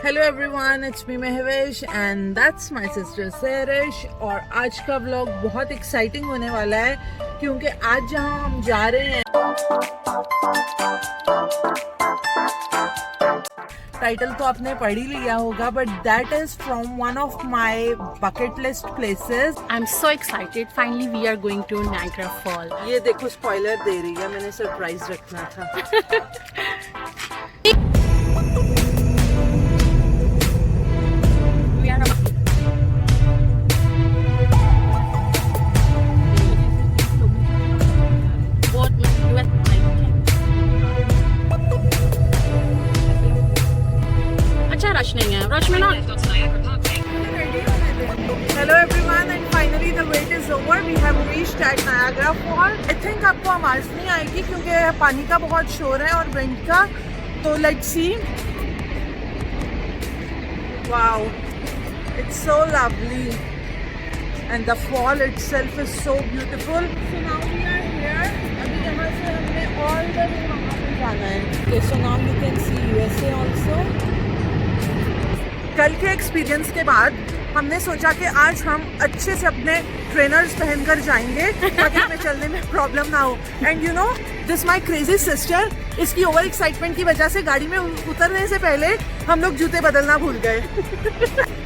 Hello everyone, it's me Mahwish and that's my sister SayRish। और आज का व्लॉग बहुत एक्साइटिंग होने वाला है क्योंकि आज जहां हम जा रहे हैं, टाइटल तो आपने पढ़ ही लिया होगा, but that is from one of my bucket list places. I am so excited, finally we are going to Niagara fall. ये देखो स्पॉइलर दे रही है, मैंने सरप्राइज रखना था। रश नहीं है, रश में ना। Hello everyone and finally the wait is over. We have reached at Niagara Falls. I think आपको आवाज नहीं आएगी क्योंकि पानी का बहुत शोर है और विंड का। तो let's see. Wow, it's so lovely and the fall itself is so beautiful. So now we are here. अभी यहाँ से हमने all the way वहाँ पे जाना है. Okay, so now you can see USA also. कल के एक्सपीरियंस के बाद हमने सोचा कि आज हम अच्छे से अपने ट्रेनर्स पहनकर जाएंगे ताकि हमें चलने में प्रॉब्लम ना हो। And you know this my crazy sister, इसकी ओवर एक्साइटमेंट की वजह से गाड़ी में उतरने से पहले हम लोग जूते बदलना भूल गए।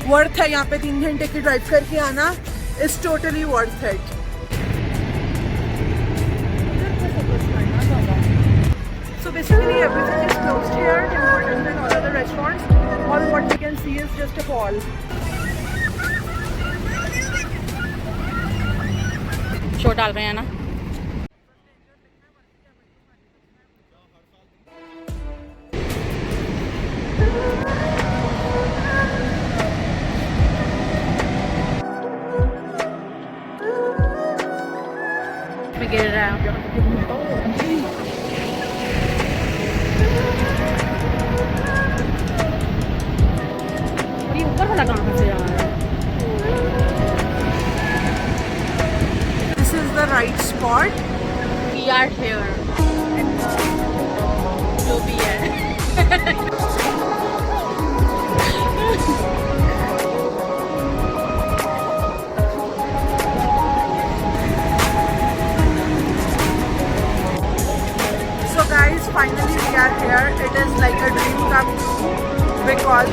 वर्थ है यहाँ पे 3 घंटे की ड्राइव करके आना, is totally worth it. So basically everything is closed here, important than all other restaurants. All what we can see is just a fall. Show डाल रहे हैं ना। मैं गिर रहा है। This is the right spot. We are here. जो भी है। So guys, finally we are here. It is like a dream come true because